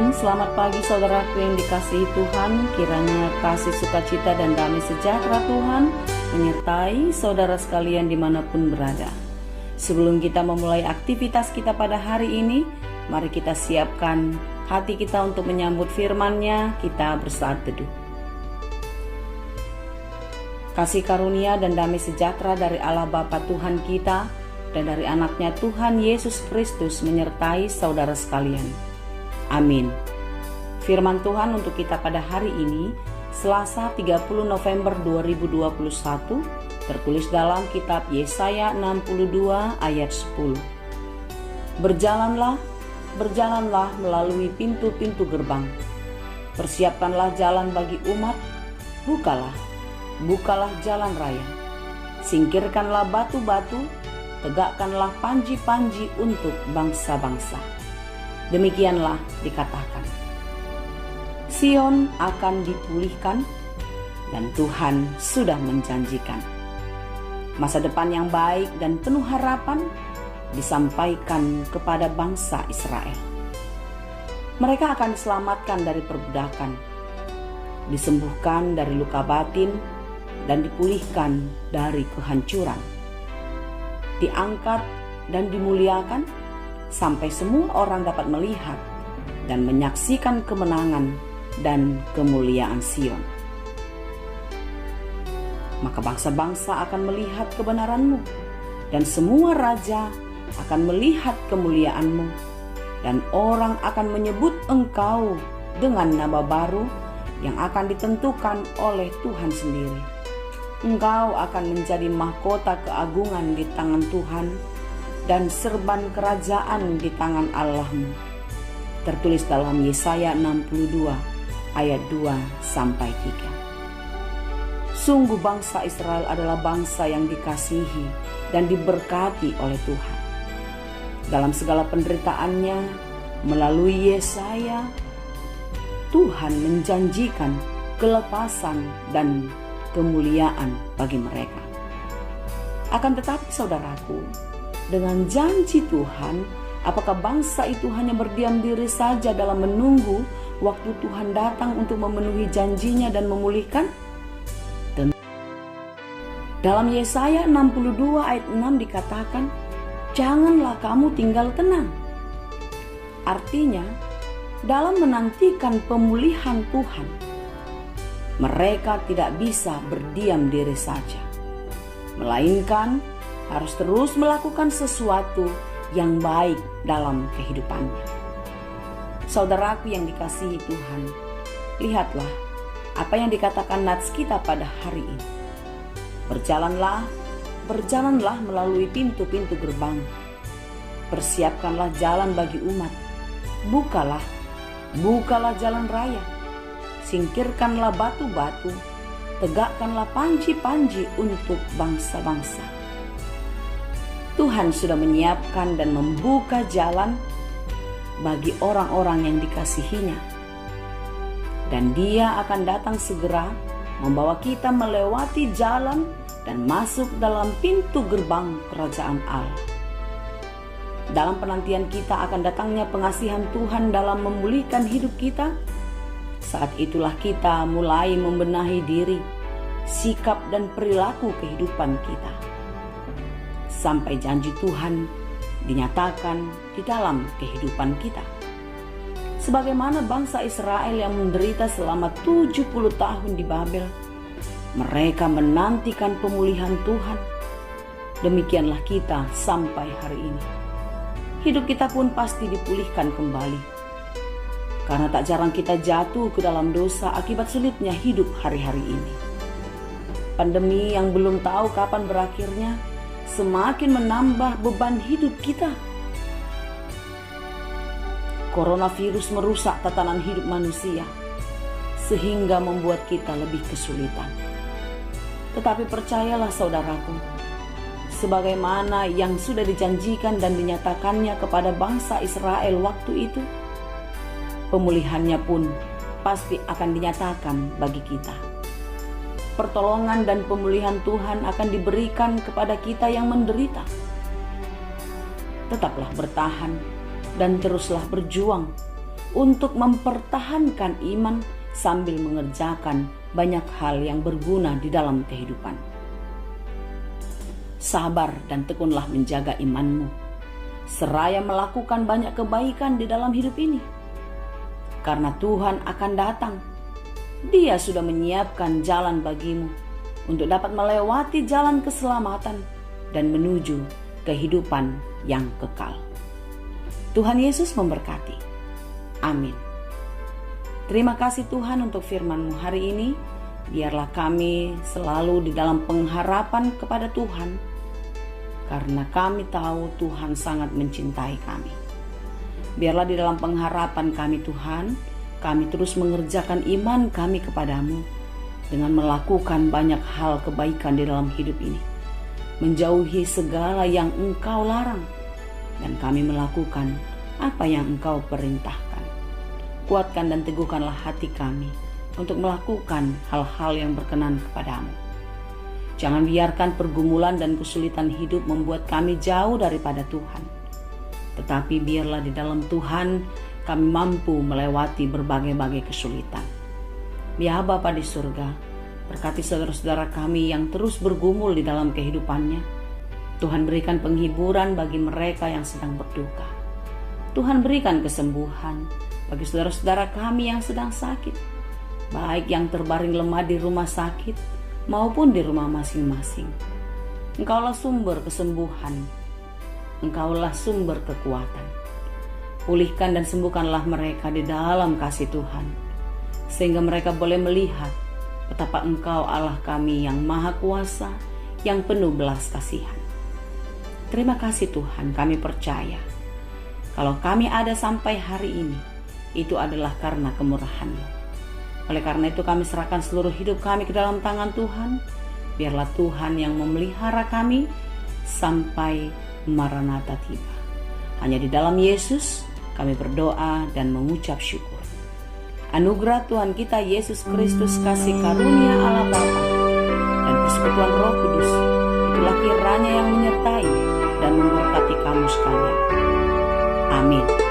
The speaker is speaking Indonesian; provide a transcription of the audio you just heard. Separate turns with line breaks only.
Selamat pagi saudaraku yang dikasihi Tuhan. Kiranya kasih sukacita dan damai sejahtera Tuhan menyertai saudara sekalian dimanapun berada. Sebelum kita memulai aktivitas kita pada hari ini, mari kita siapkan hati kita untuk menyambut firman-Nya. Kita bersaat teduh. Kasih karunia dan damai sejahtera dari Allah Bapa Tuhan kita dan dari anaknya Tuhan Yesus Kristus menyertai saudara sekalian. Amin. Firman Tuhan untuk kita pada hari ini, Selasa 30 November 2021, tertulis dalam kitab Yesaya 62 ayat 10. Berjalanlah, berjalanlah melalui pintu-pintu gerbang. Persiapkanlah jalan bagi umat, bukalah jalan raya. Singkirkanlah batu-batu, tegakkanlah panji-panji untuk bangsa-bangsa. Demikianlah dikatakan, Sion akan dipulihkan dan Tuhan sudah menjanjikan. Masa depan yang baik dan penuh harapan disampaikan kepada bangsa Israel. Mereka akan diselamatkan dari perbudakan, disembuhkan dari luka batin, dan dipulihkan dari kehancuran. Diangkat dan dimuliakan sampai semua orang dapat melihat dan menyaksikan kemenangan dan kemuliaan Sion. Maka bangsa-bangsa akan melihat kebenaran-Mu, dan semua raja akan melihat kemuliaan-Mu, dan orang akan menyebut Engkau dengan nama baru yang akan ditentukan oleh Tuhan sendiri. Engkau akan menjadi mahkota keagungan di tangan Tuhan dan serban kerajaan di tangan Allah-Mu. Tertulis dalam Yesaya 62 ayat 2-3. Sungguh bangsa Israel adalah bangsa yang dikasihi dan diberkati oleh Tuhan. Dalam segala penderitaannya, melalui Yesaya, Tuhan menjanjikan kelepasan dan kemuliaan bagi mereka. Akan tetapi saudaraku, dengan janji Tuhan, apakah bangsa itu hanya berdiam diri saja dalam menunggu waktu Tuhan datang untuk memenuhi janjinya dan memulihkan? Dalam Yesaya 62 ayat 6 dikatakan, janganlah kamu tinggal tenang. Artinya, dalam menantikan pemulihan Tuhan, mereka tidak bisa berdiam diri saja, melainkan harus terus melakukan sesuatu yang baik dalam kehidupannya. Saudaraku yang dikasihi Tuhan, lihatlah apa yang dikatakan nats kita pada hari ini. Berjalanlah melalui pintu-pintu gerbang. Persiapkanlah jalan bagi umat. Bukalah jalan raya. Singkirkanlah batu-batu. Tegakkanlah panji-panji untuk bangsa-bangsa. Tuhan sudah menyiapkan dan membuka jalan bagi orang-orang yang dikasihinya. Dan Dia akan datang segera membawa kita melewati jalan dan masuk dalam pintu gerbang kerajaan Allah. Dalam penantian kita akan datangnya pengasihan Tuhan dalam memulihkan hidup kita, saat itulah kita mulai membenahi diri, sikap dan perilaku kehidupan kita, sampai janji Tuhan dinyatakan di dalam kehidupan kita. Sebagaimana bangsa Israel yang menderita selama 70 tahun di Babel, mereka menantikan pemulihan Tuhan. Demikianlah kita sampai hari ini. Hidup kita pun pasti dipulihkan kembali. Karena tak jarang kita jatuh ke dalam dosa akibat sulitnya hidup hari-hari ini. Pandemi yang belum tahu kapan berakhirnya semakin menambah beban hidup kita. Coronavirus merusak tatanan hidup manusia sehingga membuat kita lebih kesulitan. Tetapi percayalah saudaraku, sebagaimana yang sudah dijanjikan dan dinyatakannya kepada bangsa Israel waktu itu, pemulihannya pun pasti akan dinyatakan bagi kita. Pertolongan dan pemulihan Tuhan akan diberikan kepada kita yang menderita. Tetaplah bertahan dan teruslah berjuang untuk mempertahankan iman sambil mengerjakan banyak hal yang berguna di dalam kehidupan. Sabar dan tekunlah menjaga imanmu, seraya melakukan banyak kebaikan di dalam hidup ini. Karena Tuhan akan datang, Dia sudah menyiapkan jalan bagimu untuk dapat melewati jalan keselamatan dan menuju kehidupan yang kekal. Tuhan Yesus memberkati. Amin. Terima kasih Tuhan untuk firman-Mu hari ini. Biarlah kami selalu di dalam pengharapan kepada Tuhan, karena kami tahu Tuhan sangat mencintai kami. Biarlah di dalam pengharapan kami Tuhan, kami terus mengerjakan iman kami kepadamu dengan melakukan banyak hal kebaikan di dalam hidup ini, menjauhi segala yang Engkau larang, dan kami melakukan apa yang Engkau perintahkan. Kuatkan dan teguhkanlah hati kami untuk melakukan hal-hal yang berkenan kepadamu. Jangan biarkan pergumulan dan kesulitan hidup membuat kami jauh daripada Tuhan. Tetapi biarlah di dalam Tuhan kami mampu melewati berbagai-bagai kesulitan. Ya Bapa di surga, berkati saudara-saudara kami yang terus bergumul di dalam kehidupannya. Tuhan berikan penghiburan bagi mereka yang sedang berduka. Tuhan berikan kesembuhan bagi saudara-saudara kami yang sedang sakit, baik yang terbaring lemah di rumah sakit maupun di rumah masing-masing. Engkaulah sumber kesembuhan, Engkaulah sumber kekuatan. Pulihkan dan sembuhkanlah mereka di dalam kasih Tuhan, sehingga mereka boleh melihat betapa Engkau Allah kami yang maha kuasa, yang penuh belas kasihan. Terima kasih Tuhan, kami percaya kalau kami ada sampai hari ini, itu adalah karena kemurahan-Mu. Oleh karena itu kami serahkan seluruh hidup kami ke dalam tangan Tuhan. Biarlah Tuhan yang memelihara kami sampai Maranatha tiba. Hanya di dalam Yesus kami berdoa dan mengucap syukur. Anugerah Tuhan kita Yesus Kristus, kasih karunia Allah Bapa, dan persekutuan Roh Kudus, itulah kiranya yang menyertai dan memberkati kamu sekalian. Amin.